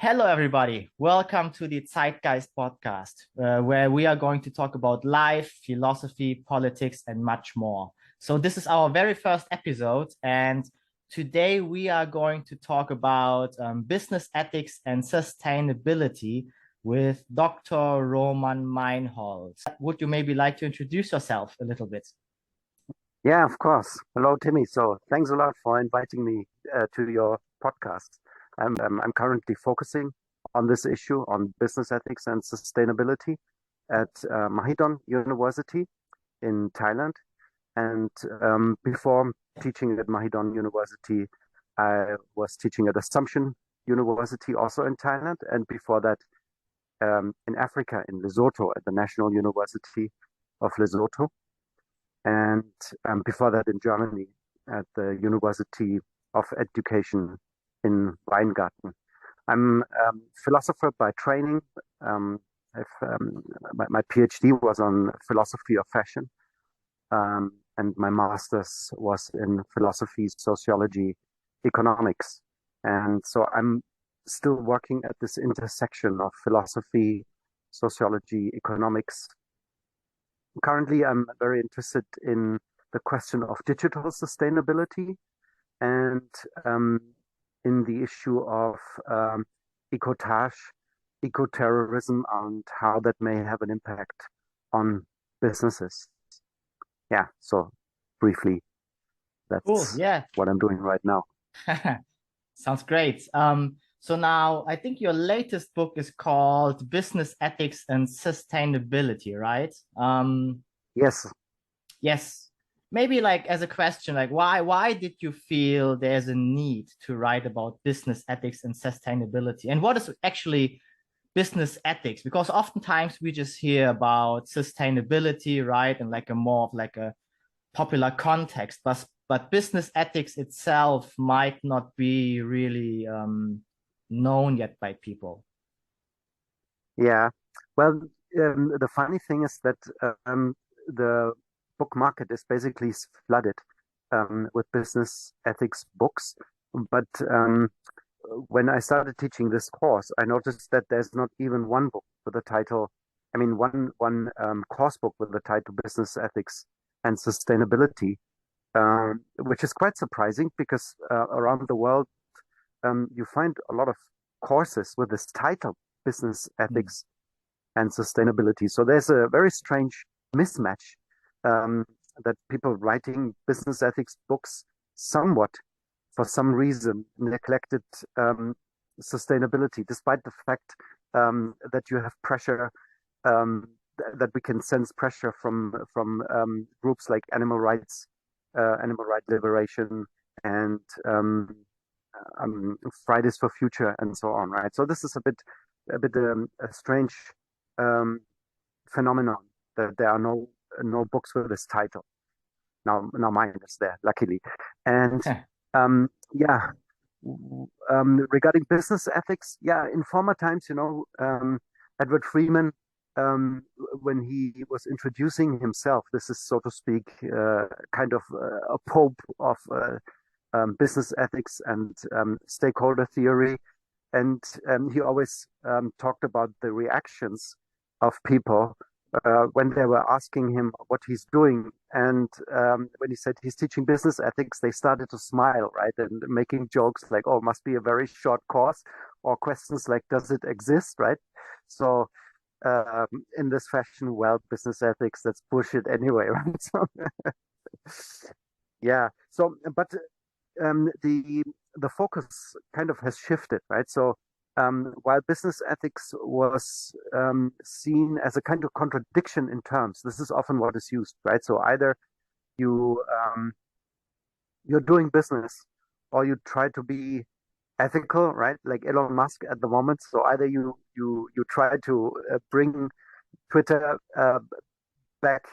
Hello, everybody. Welcome to the Zeitgeist podcast, where we are going to talk about life, philosophy, politics, and much more. So, this is our very first episode, and today we are going to talk about business ethics and sustainability with Dr. Roman Meinhold. Would you maybe like to introduce yourself a little bit? Yeah, of course. Hello, Timmy. So thanks a lot for inviting me to your podcast. I'm currently focusing on this issue on business ethics and sustainability at Mahidol University in Thailand. And before teaching at Mahidol University, I was teaching at Assumption University, also in Thailand. And before that, in Africa, in Lesotho, at the National University of Lesotho. And before that in Germany at the University of Education in Weingarten. I'm a philosopher by training. My PhD was on philosophy of fashion, and my master's was in philosophy, sociology, economics. And so I'm still working at this intersection of philosophy, sociology, economics. Currently, I'm very interested in the question of digital sustainability and in the issue of ecotage, eco-terrorism, and how that may have an impact on businesses. Yeah, so briefly, Cool. that's Yeah. what I'm doing right now. Sounds great. So now I think your latest book is called Business Ethics and Sustainability, right? Yes. Yes. Maybe like as a question, like why did you feel there's a need to write about business ethics and sustainability? And what is actually business ethics? Because oftentimes we just hear about sustainability, right? And like a more of like a popular context, but business ethics itself might not be really known yet by people. Yeah. Well, the funny thing is that the book market is basically flooded with business ethics books. But when I started teaching this course, I noticed that there's not even one book with the title, I mean, one course book with the title Business Ethics and Sustainability, which is quite surprising because around the world you find a lot of courses with this title, Business Mm. Ethics and Sustainability. So there's a very strange mismatch um, that people writing business ethics books somewhat, for some reason, neglected sustainability, despite the fact that you have pressure, um, that we can sense pressure from groups like animal right liberation, and Fridays for Future, and so on. Right. So this is a bit a strange um, phenomenon that there are no books with this title. Now mine is there, luckily. And yeah, regarding business ethics, yeah, in former times, Edward Freeman, when he was introducing himself, this is, so to speak, kind of a pope of business ethics and stakeholder theory. And he always talked about the reactions of people when they were asking him what he's doing. And when he said he's teaching business ethics, they started to smile, right? And making jokes like, oh, must be a very short course, or questions like, does it exist, right? So in this fashion, well, business ethics, that's bullshit anyway, right? So, yeah. So, but the focus kind of has shifted, right? So while business ethics was seen as a kind of contradiction in terms, this is often what is used, right? So either you you're doing business, or you try to be ethical, right? Like Elon Musk at the moment. So either you try to bring Twitter back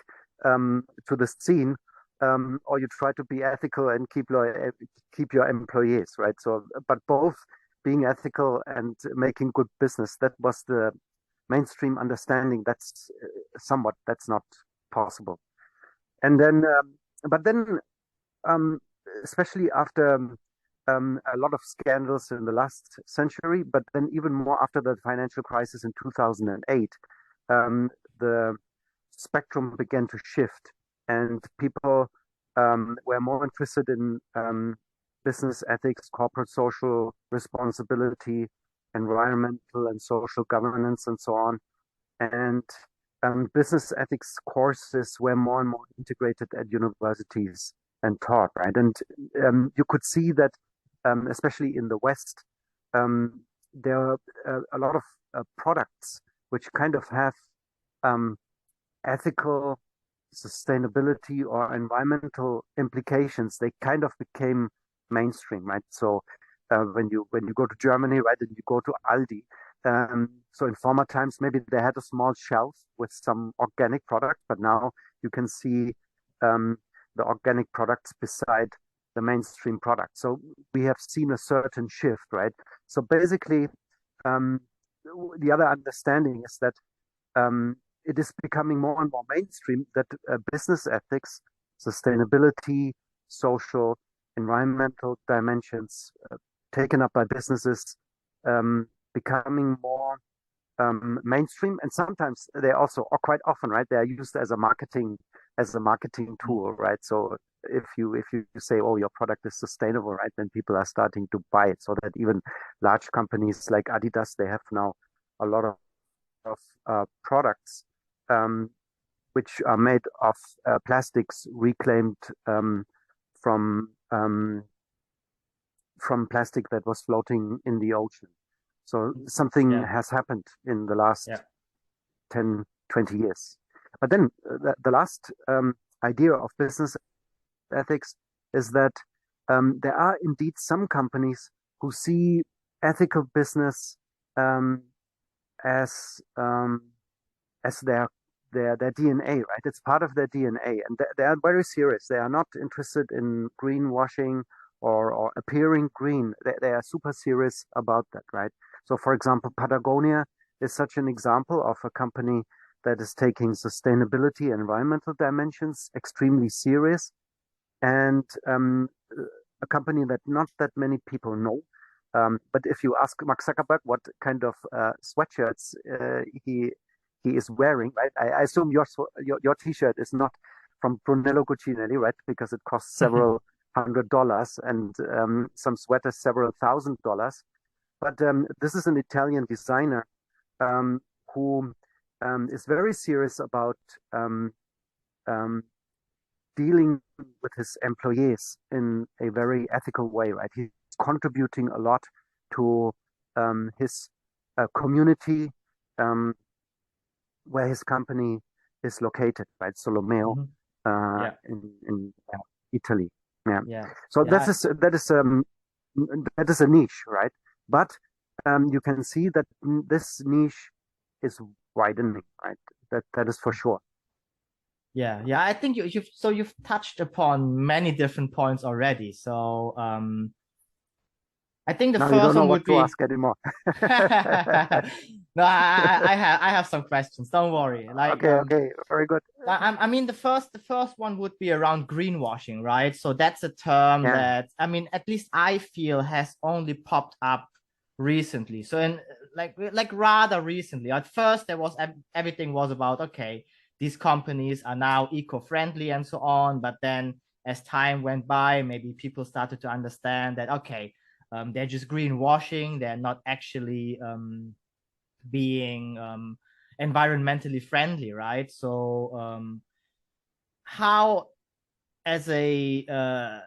to the scene, or you try to be ethical and keep your employees, right? So, but both being ethical and making good business, that was the mainstream understanding. That's that's not possible. And then, but then, um, especially after a lot of scandals in the last century, but then even more after the financial crisis in 2008, the spectrum began to shift, and people were more interested in business ethics, corporate social responsibility, environmental and social governance, and so on. And business ethics courses were more and more integrated at universities and taught, right? And you could see that, especially in the West, there are a lot of products which kind of have ethical, sustainability, or environmental implications. They kind of became mainstream, right? So when you go to Germany, right, and you go to Aldi, so in former times, maybe they had a small shelf with some organic product, but now you can see the organic products beside the mainstream product. So we have seen a certain shift, right? So basically, the other understanding is that it is becoming more and more mainstream that business ethics, sustainability, social, environmental dimensions taken up by businesses becoming more mainstream, and sometimes they also, or quite often, right, they are used as a marketing tool, right? So if you say, oh, your product is sustainable, right, then people are starting to buy it. So that even large companies like Adidas, they have now a lot of products which are made of plastics reclaimed from plastic that was floating in the ocean. So something has happened in the last 10, 20 years. But then the last idea of business ethics is that there are indeed some companies who see ethical business as their DNA, right? It's part of their DNA, and they are very serious. They are not interested in greenwashing or appearing green. They are super serious about that, right? So, for example, Patagonia is such an example of a company that is taking sustainability and environmental dimensions extremely serious, and a company that not that many people know. But if you ask Mark Zuckerberg what kind of sweatshirts he is wearing, right? I assume your T-shirt is not from Brunello Cucinelli, right? Because it costs several $100, and some sweaters several $1,000. But this is an Italian designer who is very serious about dealing with his employees in a very ethical way, right? He's contributing a lot to his community where his company is located, right? Solomeo in Italy. Yeah. So that is a niche, right? But you can see that this niche is widening, right? That is for sure. Yeah, I think you've touched upon many different points already. So I think the now first you don't know one what would to be ask anymore. No, I have some questions. Don't worry. Like okay, very good. I mean the first one would be around greenwashing, right? So that's a term that, I mean, at least I feel has only popped up recently. So in like rather recently. At first there was everything was about, okay, these companies are now eco-friendly and so on, but then as time went by, maybe people started to understand that, okay, they're just greenwashing, they're not actually being environmentally friendly, right? So how, as a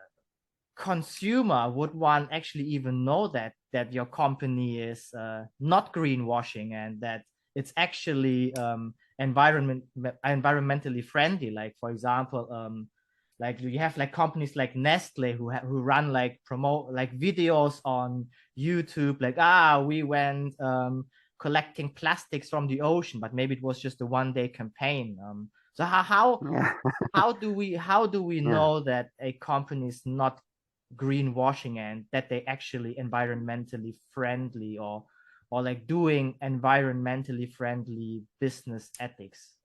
consumer, would one actually even know that your company is not greenwashing and that it's actually environmentally friendly? Like, for example, like you have like companies like Nestle who run like promote like videos on YouTube, like we went collecting plastics from the ocean, but maybe it was just a one-day campaign. So how do we know that a company is not greenwashing and that they actually environmentally friendly or like doing environmentally friendly business ethics?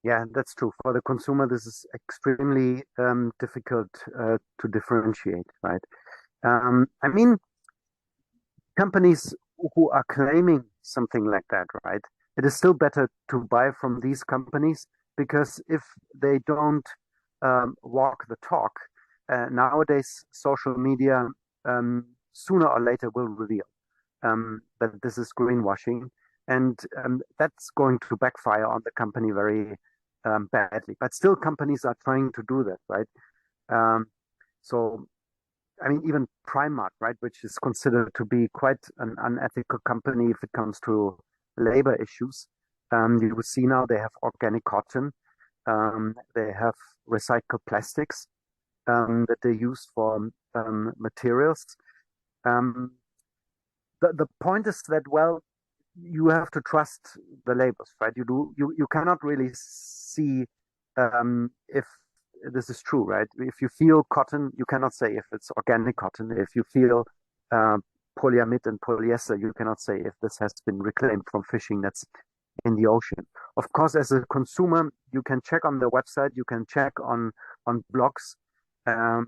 Yeah, that's true. For the consumer, this is extremely difficult to differentiate, right? I mean, companies who are claiming something like that, right? It is still better to buy from these companies because if they don't walk the talk, nowadays social media sooner or later will reveal that this is greenwashing, and that's going to backfire on the company very badly. But still, companies are trying to do that, right? Um, so I mean, even Primark, right, which is considered to be quite an unethical company if it comes to labor issues. You will see now they have organic cotton, they have recycled plastics that they use for materials. Um, the point is that, well, you have to trust the labels, right? You cannot really see if this is true, right? If you feel cotton, you cannot say if it's organic cotton. If you feel uh, polyamide and polyester, you cannot say if this has been reclaimed from fishing that's in the ocean. Of course, as a consumer, you can check on the website, you can check on blogs. Um,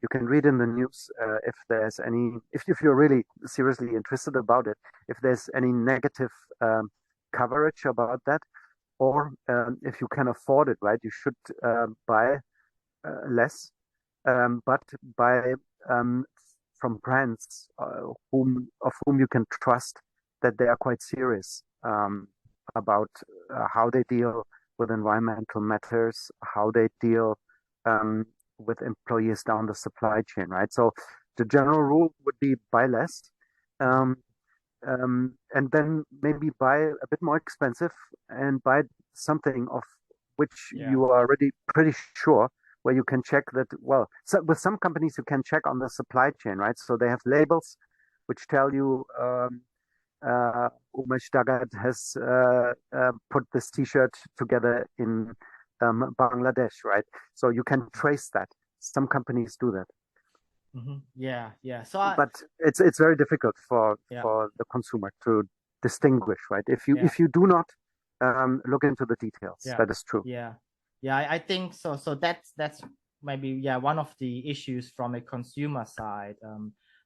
you can read in the news if there's any, if you're really seriously interested about it, if there's any negative coverage about that, or if you can afford it, right, you should buy less, but buy from brands of whom you can trust that they are quite serious about how they deal with environmental matters, how they deal um, with employees down the supply chain, right? So the general rule would be buy less, um, and then maybe buy a bit more expensive and buy something of which Yeah. you are already pretty sure, where you can check that. Well, so with some companies you can check on the supply chain, right? So they have labels which tell you Umesh Dagat has put this T-shirt together in Bangladesh, right? So you can trace that. Some companies do that. Yeah, yeah. But it's very difficult Yeah, for the consumer to distinguish, right? yeah, If you do not look into the details, yeah, that is true. yeah, yeah. I think so. So that's maybe, yeah, one of the issues from a consumer side.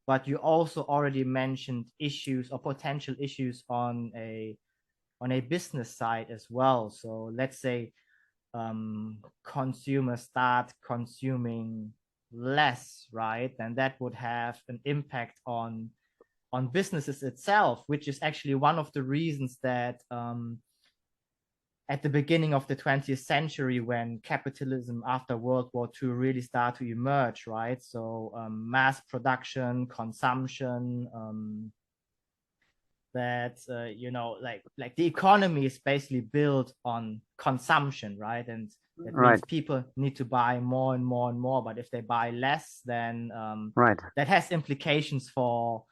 But you also already mentioned issues or potential issues on a business side as well. So let's say consumers start consuming less, right? And that would have an impact on businesses itself, which is actually one of the reasons that at the beginning of the 20th century, when capitalism after World War II really started to emerge, right? So mass production, consumption, that like the economy is basically built on consumption, right? And that means Right, people need to buy more and more and more. But if they buy less, then right, that has implications for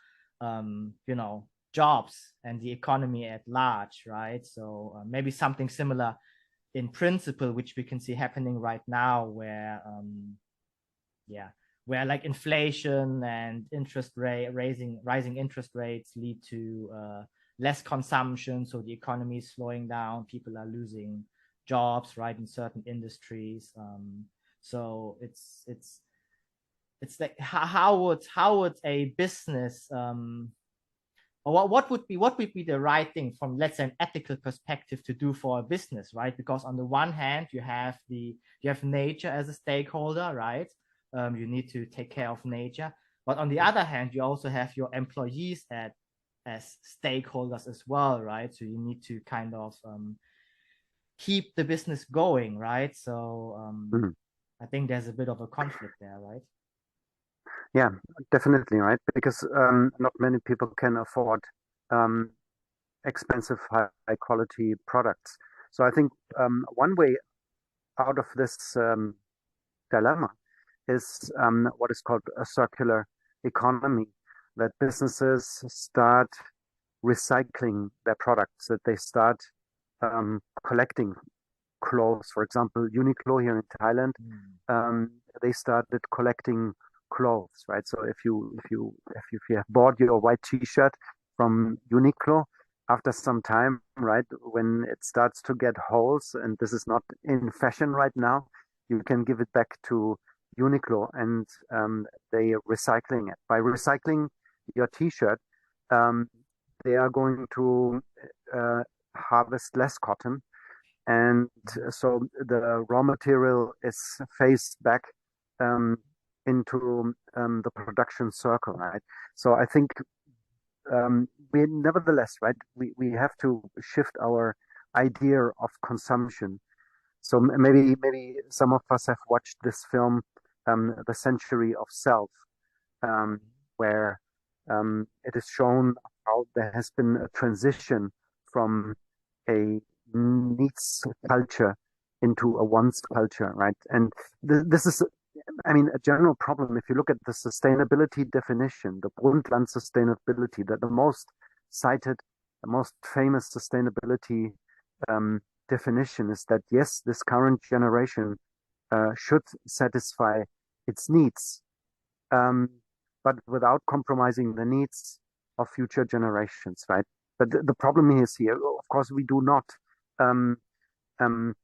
jobs and the economy at large, right? So maybe something similar in principle, which we can see happening right now, where yeah, where like inflation and interest rate rising interest rates lead to less consumption, so the economy is slowing down, people are losing jobs, right, in certain industries. So it's like how would a business or what would be the right thing from, let's say, an ethical perspective to do for a business, right? Because on the one hand you have nature as a stakeholder, right? You need to take care of nature, but on the other hand you also have your employees as stakeholders as well, right? So you need to kind of keep the business going, right? So Mhm. I think there's a bit of a conflict there, right? Yeah, definitely, right? Because not many people can afford um, expensive, high quality products. So I think one way out of this dilemma is what is called a circular economy, that businesses start recycling their products, that they start collecting clothes. For example, Uniqlo here in Thailand, Mm. they started collecting clothes, right? So if you have bought your white T-shirt from Uniqlo, after some time, right, when it starts to get holes and this is not in fashion right now, you can give it back to Uniqlo, and they are recycling it. By recycling your T-shirt, um, they are going to harvest less cotton, and so the raw material is phased back um, into the production circle, right? So I think we nevertheless, right, we have to shift our idea of consumption. So maybe some of us have watched this film, The Century of Self, um, where it is shown how there has been a transition from a needs culture into a wants culture, right? And this is, I mean, a general problem. If you look at the sustainability definition, the Brundtland sustainability, that the most cited, the most famous sustainability definition is that yes, this current generation should satisfy its needs, um, but without compromising the needs of future generations, right? But the problem is here, of course, we do not um, um,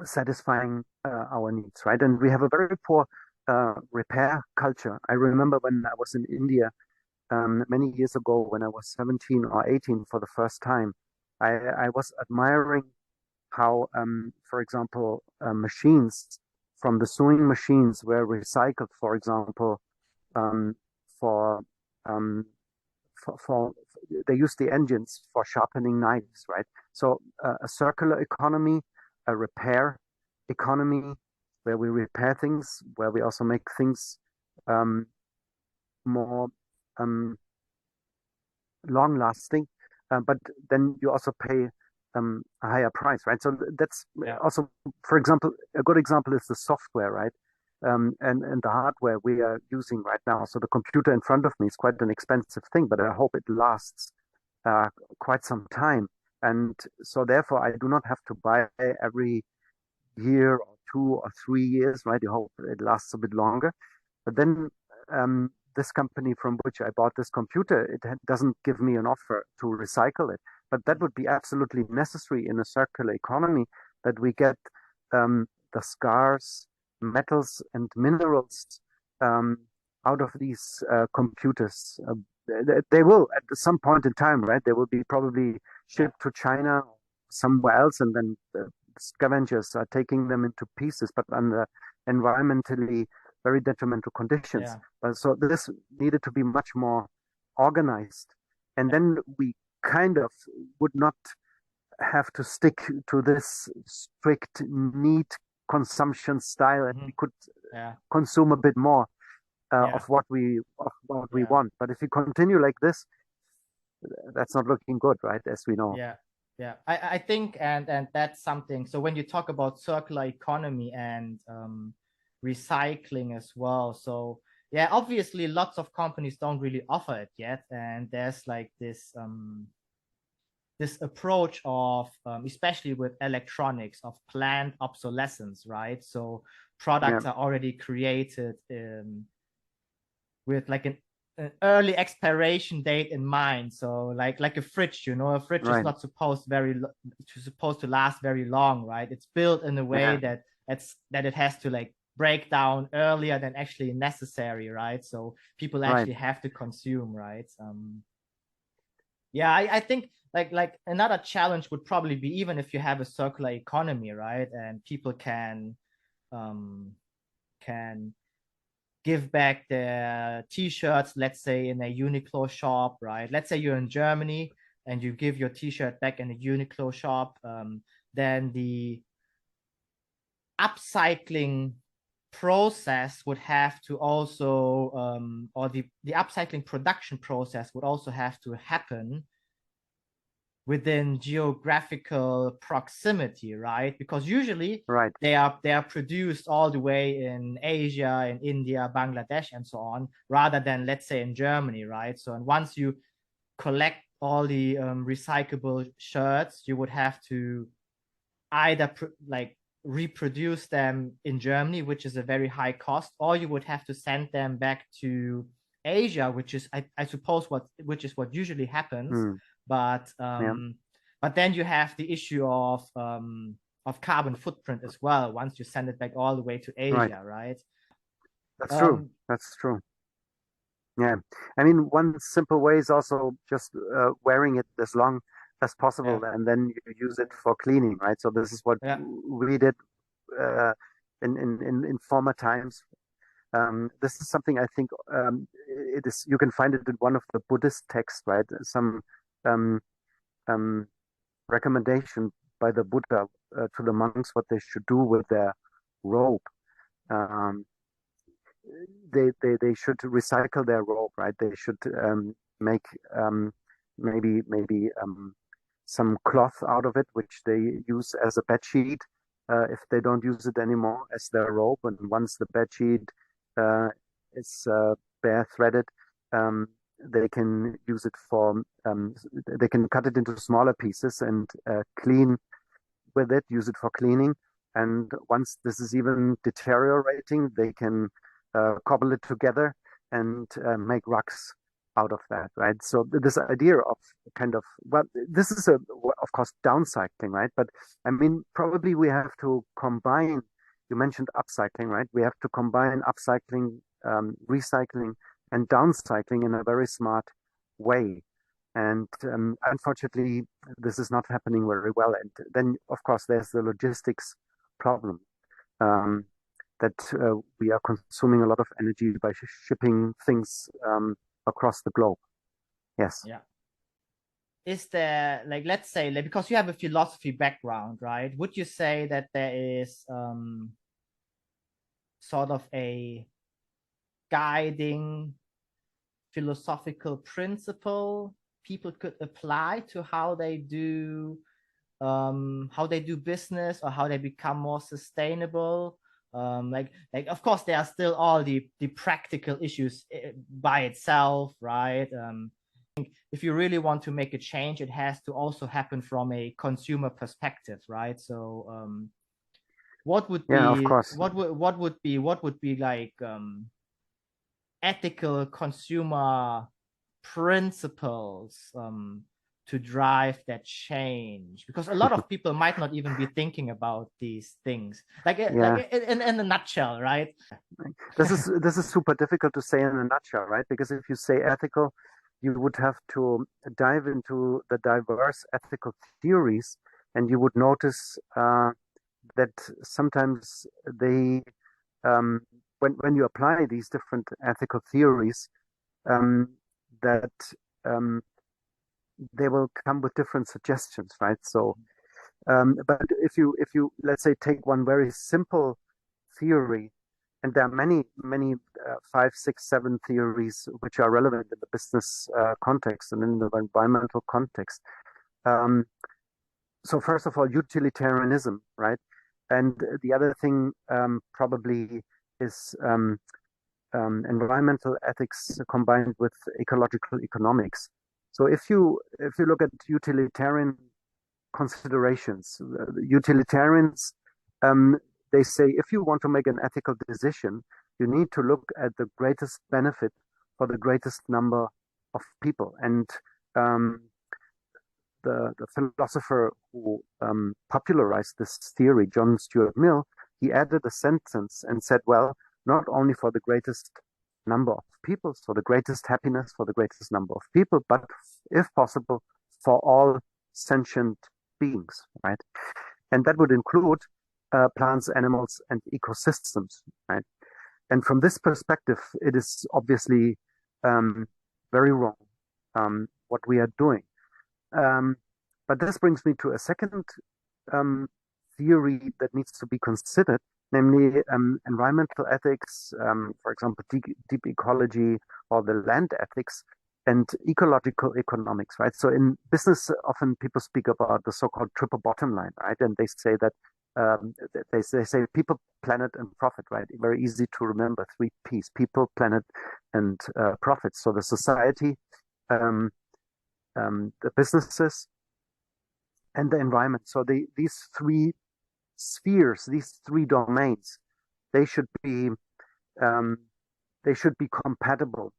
satisfying our needs, right? And we have a very poor repair culture. I remember when I was in India many years ago, when I was 17 or 18 for the first time, I was admiring how, for example, machines from the sewing machines were recycled, for example, um, for, um, for they use the engines for sharpening knives, right? So a circular economy, a repair economy, where we repair things, where we also make things um, more um, long lasting, but then you also pay a higher price, right? So that's also, for example, a good example is the software, right? And the hardware we are using right now. So the computer in front of me is quite an expensive thing, but I hope it lasts quite some time. And so therefore, I do not have to buy every year or 2 or 3 years, right? You hope it lasts a bit longer. But then this company from which I bought this computer, it doesn't give me an offer to recycle it. But that would be absolutely necessary in a circular economy, that we get the scarce metals and minerals um, out of these computers. They will, at some point in time, right? They will be probably shipped to China or somewhere else, and then scavengers are taking them into pieces, but under environmentally very detrimental conditions. Yeah. But so this needed to be much more organized. And then we kind of would not have to stick to this strict need consumption style, and we could consume a bit more of what we want. But if we continue like this, that's not looking good, right? As we know. Yeah, I think, and that's something. So when you talk about circular economy and recycling as well, so yeah, obviously lots of companies don't really offer it yet, and there's like this approach of especially with electronics, of planned obsolescence, right? So products are already created with like an early expiration date in mind. So like a fridge, a fridge is not supposed to last very long, right? It's built in a way that it has to like break down earlier than actually necessary, right? So people actually have to consume, right? I think like another challenge would probably be, even if you have a circular economy, right, and people can give back their t-shirts, let's say in a Uniqlo shop, right? Let's say you're in Germany and you give your t-shirt back in a Uniqlo shop, then the upcycling process would have to also or the upcycling production process would also have to happen within geographical proximity, right? Because usually they are produced all the way in Asia, in India, Bangladesh, and so on, rather than, let's say, in Germany, right? So, and once you collect all the recyclable shirts, you would have to either reproduce them in Germany, which is a very high cost, or you would have to send them back to Asia, which is I suppose what usually happens. But then you have the issue of of carbon footprint as well once you send it back all the way to Asia, right? That's true. That's true. Yeah. I mean, one simple way is also just wearing it as long as possible, and then you use it for cleaning, right? So this is what we did uh, in former times. This is something I think it is. You can find it in one of the Buddhist texts, right? Some um, um, recommendation by the Buddha to the monks what they should do with their robe. Um, they should recycle their robe, right? They should make maybe some cloth out of it, which they use as a bed sheet if they don't use it anymore as their robe. And once the bed sheet is bare threaded, they can use it for they can cut it into smaller pieces and clean with it, use it for cleaning. And once this is even deteriorating, they can cobble it together and make rugs out of that, right? So this idea of kind of, well, this is of course downcycling, right? But I mean, probably we have to combine, you mentioned upcycling, right? We have to combine upcycling, recycling, and downcycling in a very smart way. And unfortunately, this is not happening very well. And then, of course, there's the logistics problem. That we are consuming a lot of energy by shipping things across the globe. Yes. Yeah. Is there, like, let's say, like, because you have a philosophy background, right? Would you say that there is sort of a guiding philosophical principle people could apply to how they do business, or how they become more sustainable? Like of course there are still all the practical issues by itself, right? If you really want to make a change, it has to also happen from a consumer perspective, right? So what would be of course. what would be like ethical consumer principles to drive that change? Because a lot of people might not even be thinking about these things, like in a nutshell, right? This is super difficult to say in a nutshell, right? Because if you say ethical, you would have to dive into the diverse ethical theories, and you would notice that sometimes they when you apply these different ethical theories, that they will come with different suggestions, right? So, but if you let's say take one very simple theory, and there are many 5, 6, 7 theories which are relevant in the business context and in the environmental context. So first of all, utilitarianism, right? And the other thing probably is environmental ethics combined with ecological economics. So if you look at utilitarian considerations, utilitarians they say if you want to make an ethical decision, you need to look at the greatest benefit for the greatest number of people. And the philosopher who popularized this theory, John Stuart Mill, he added a sentence and said, well, not only for the greatest number of people, for the greatest happiness, for the greatest number of people, but if possible, for all sentient beings, right? And that would include plants, animals, and ecosystems, right? And from this perspective, it is obviously very wrong what we are doing. But this brings me to a second theory that needs to be considered, namely environmental ethics, for example, deep ecology, or the land ethics, and ecological economics, right? So in business, often people speak about the so-called triple bottom line, right? And they say that they say people, planet, and profit, right? Very easy to remember, 3 Ps: people, planet, and profit. So the society, the businesses, and the environment. So these 3 spheres, these 3 domains, they should be compatible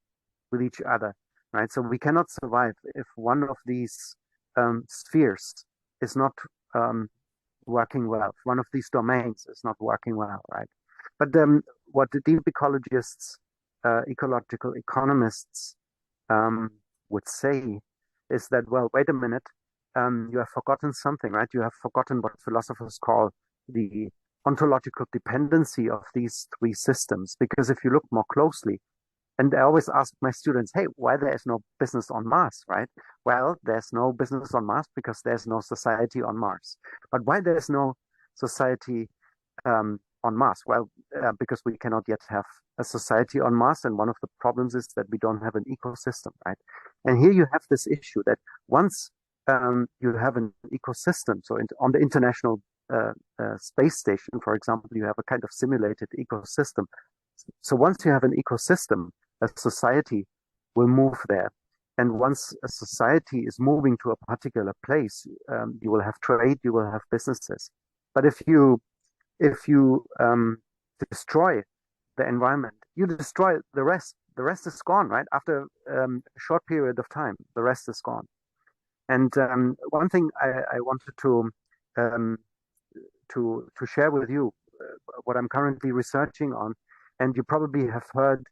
with each other, right? So we cannot survive if one of these spheres is not working well. One of these domains is not working well, right? But what the deep ecologists, ecological economists would say is that, well, wait a minute, you have forgotten something, right? You have forgotten what philosophers call the ontological dependency of these three systems. Because if you look more closely, and I always ask my students, hey, why there is no business on Mars, right? Well, there's no business on Mars because there's no society on Mars. But why there's no society on Mars? Well, because we cannot yet have a society on Mars, and one of the problems is that we don't have an ecosystem, right? And here you have this issue that once you have an ecosystem, so on the International Space Station, for example, you have a kind of simulated ecosystem. So once you have an ecosystem, a society will move there. And once a society is moving to a particular place, you will have trade, you will have businesses. But if you destroy the environment, you destroy the rest. The rest is gone, right? After a short period of time, the rest is gone. And one thing I wanted to share with you, what I'm currently researching on, and you probably have heard,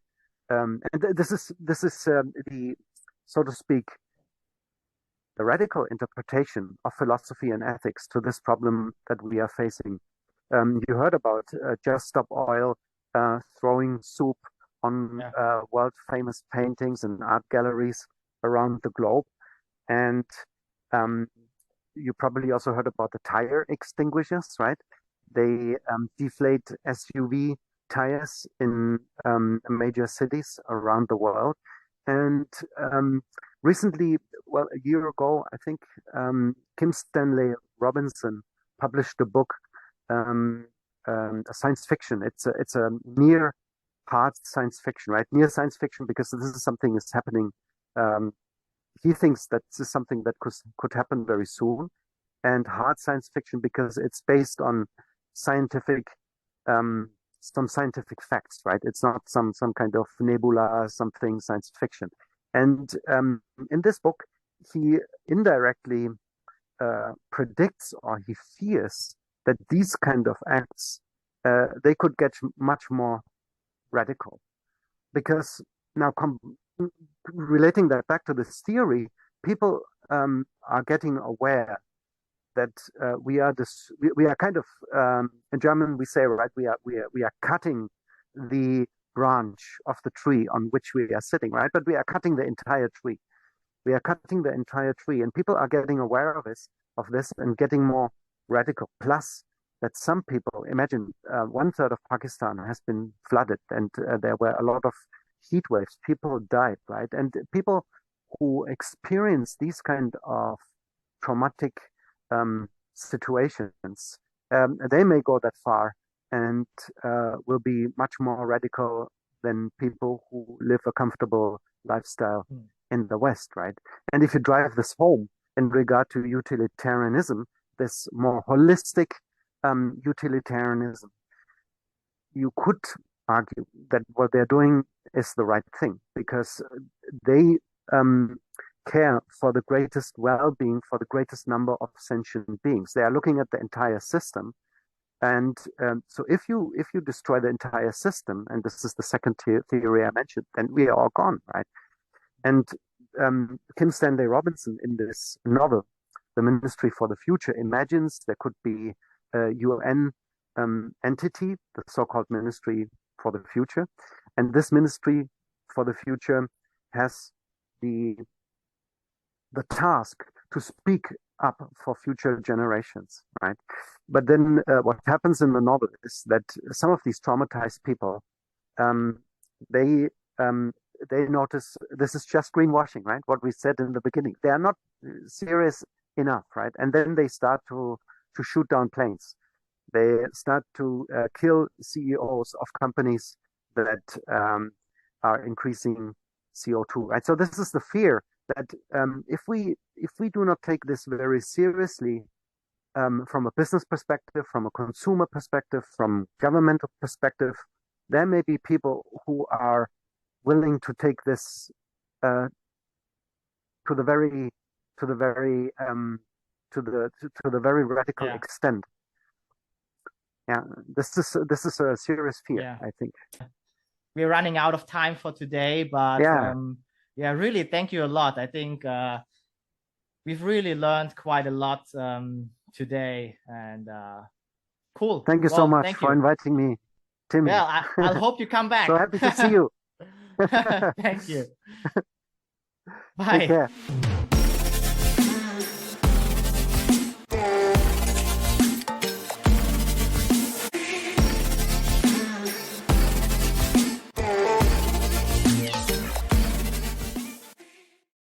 and this is the, so to speak, the radical interpretation of philosophy and ethics to this problem that we are facing. You heard about Just Stop Oil throwing soup on world famous paintings and art galleries around the globe. And you probably also heard about the tire extinguishers, right? They deflate SUV tires in major cities around the world. And recently, well, a year ago, I think Kim Stanley Robinson published a book, a science fiction. It's a near hard science fiction, right? Near science fiction because this is something that's happening. He thinks that this is something that could happen very soon, and hard science fiction because it's based on scientific some scientific facts, right? It's not some kind of nebula, something science fiction. And in this book, he indirectly predicts or he fears that these kind of acts they could get much more radical, because now relating that back to this theory, people are getting aware that we are kind of in German we say, right, we are cutting the branch of the tree on which we are sitting, right? But we are cutting the entire tree. We are cutting the entire tree, and people are getting aware of this and getting more radical. Plus, that some people imagine 1/3 of Pakistan has been flooded, and there were a lot of heat waves. People died, right? And people who experience these kind of traumatic situations, they may go that far and will be much more radical than people who live a comfortable lifestyle in the West, right? And if you drive this home in regard to utilitarianism, this more holistic utilitarianism, you could argue that what they're doing is the right thing because they care for the greatest well-being for the greatest number of sentient beings. They are looking at the entire system, and so if you destroy the entire system, and this is the second theory I mentioned, then we are all gone, right? And Kim Stanley Robinson in this novel, The Ministry for the Future, imagines there could be a UN entity, the so-called Ministry for the Future, and this Ministry for the Future has the task to speak up for future generations, right? But then what happens in the novel is that some of these traumatized people, they notice this is just greenwashing, right? What we said in the beginning. They are not serious enough, right? And then they start to shoot down planes. They start to kill CEOs of companies that are increasing CO2, right? So this is the fear that if we do not take this very seriously from a business perspective, from a consumer perspective, from governmental perspective, there may be people who are willing to take this to the very radical extent. Yeah, this is a serious fear, Yeah. I think. We're running out of time for today, but Yeah. yeah, really, thank you a lot. I think we've really learned quite a lot today, and cool. Thank you so Well, much thank for you. inviting me, Timmy. Well, I'll hope you come So back. happy to see you. Thank you. Take Bye. care.